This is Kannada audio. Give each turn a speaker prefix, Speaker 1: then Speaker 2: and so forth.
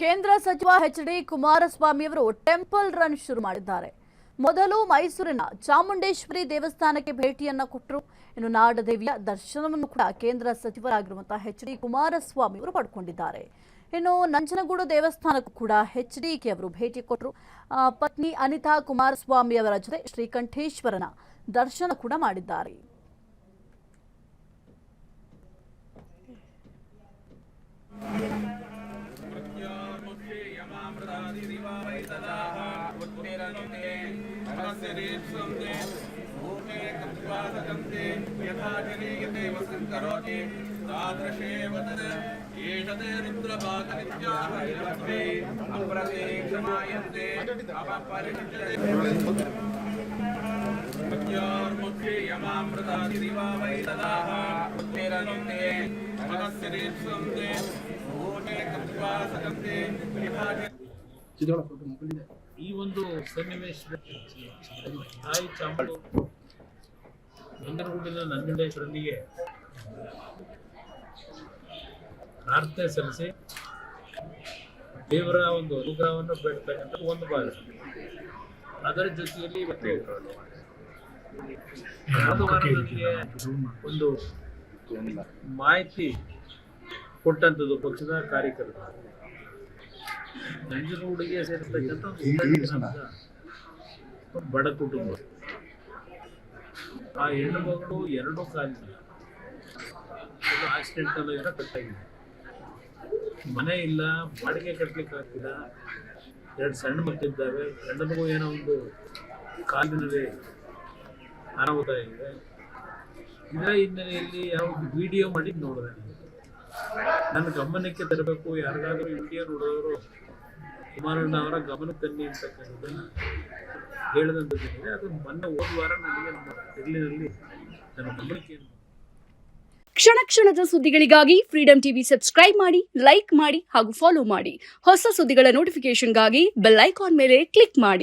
Speaker 1: ಕೇಂದ್ರ ಸಚಿವ ಎಚ್.ಡಿ. ಕುಮಾರಸ್ವಾಮಿ ಅವರು ಟೆಂಪಲ್ ರನ್ ಶುರು ಮಾಡಿದ್ದಾರೆ. ಮೊದಲು ಮೈಸೂರಿನ ಚಾಮುಂಡೇಶ್ವರಿ ದೇವಸ್ಥಾನಕ್ಕೆ ಭೇಟಿಯನ್ನ ಕೊಟ್ಟರು. ಇನ್ನು ನಾಡದೇವಿಯ ದರ್ಶನವನ್ನು ಕೂಡ ಕೇಂದ್ರ ಸಚಿವರಾಗಿರುವಂತಹ ಎಚ್.ಡಿ. ಕುಮಾರಸ್ವಾಮಿ ಅವರು ಪಡ್ಕೊಂಡಿದ್ದಾರೆ. ಇನ್ನು ನಂಜನಗೂಡು ದೇವಸ್ಥಾನಕ್ಕೂ ಕೂಡ ಎಚ್.ಡಿ.ಕೆ ಅವರು ಭೇಟಿ ಕೊಟ್ಟರು. ಪತ್ನಿ ಅನಿತಾ ಕುಮಾರಸ್ವಾಮಿ ಅವರ ಜೊತೆ ಶ್ರೀಕಂಠೇಶ್ವರನ ದರ್ಶನ ಕೂಡ ಮಾಡಿದ್ದಾರೆ.
Speaker 2: ಈ ಒಂದು ಸನ್ನಿವೇಶದಲ್ಲಿ ತಾಯಿ ಚಾಮುಂಡಿ ನಂಜನಗೂಡಿನ ನಂಜುಂಡೇಶ್ವರನಿಗೆ ಪ್ರಾರ್ಥನೆ ಸಲ್ಲಿಸಿ ದೇವರ ಒಂದು ಅನುಗ್ರಹವನ್ನು ಬೇಡ್ತಕ್ಕಂಥ ಒಂದು ಭಾಗ. ಅದರ ಜೊತೆಯಲ್ಲಿ ಇವತ್ತು ಒಂದು ಮಾಹಿತಿ ಕೊಟ್ಟಂಥದ್ದು ಪಕ್ಷದ ಕಾರ್ಯಕರ್ತರು ನಂಜನಗೂಡಿಗೆ ಸೇರಿರ್ತಕ್ಕಂಥ ಒಂದು ಬಡ ಕುಟುಂಬ. ಆ ಹೆಣ್ಣು ಮಗಳು ಎರಡೂ ಕಾಲಿಲ್ಲ, ಆಕ್ಸಿಡೆಂಟ್ ಎಲ್ಲ ಏನೋ ಕಟ್ಟಾಗಿದೆ, ಮನೆ ಇಲ್ಲ, ಬಾಡಿಗೆ ಕಟ್ಟಲಿಕ್ಕೆ ಆಗ್ತಿಲ್ಲ, ಎರಡು ಸಣ್ಣ ಮಕ್ಕಳಿದ್ದಾವೆ, ಗಂಡನಿಗೂ ಏನೋ ಒಂದು ಕಾಲಿನಲ್ಲಿ ಅನಾಹುತ ಇದೆ. ಇದರ ಹಿನ್ನೆಲೆಯಲ್ಲಿ ಯಾವ ವಿಡಿಯೋ ಮಾಡಿ ನೋಡಿದೆ, ನನ್ನ ಗಮನಕ್ಕೆ ತರಬೇಕು, ಯಾರಿಗಾದ್ರೂ ವಿಡಿಯೋ ನೋಡೋರು ಕುಮಾರಣ್ಣ ಅವರ ಗಮನಕ್ಕೆ ತನ್ನಿ ಅಂತಕ್ಕಂಥದ್ದನ್ನು ಹೇಳಿದಂಥದ್ದೇನಿದೆ. ಅದು ಮೊನ್ನೆ ಹೋದ ವಾರ ನನಗೆ ನಮ್ಮ ತಿರುಳಿನಲ್ಲಿ ನನ್ನ ಗಮನಕ್ಕೆ
Speaker 3: ಕ್ಷಣ ಕ್ಷಣದ ಸುದ್ದಿಗಳಿಗಾಗಿ ಫ್ರೀಡಂ ಟಿವಿ ಸಬ್ಸ್ಕ್ರೈಬ್ ಮಾಡಿ, ಲೈಕ್ ಮಾಡಿ ಹಾಗೂ ಫಾಲೋ ಮಾಡಿ. ಹೊಸ ಸುದ್ದಿಗಳ ನೋಟಿಫಿಕೇಶನ್ಗಾಗಿ ಬೆಲ್ ಐಕಾನ್ ಮೇಲೆ ಕ್ಲಿಕ್ ಮಾಡಿ.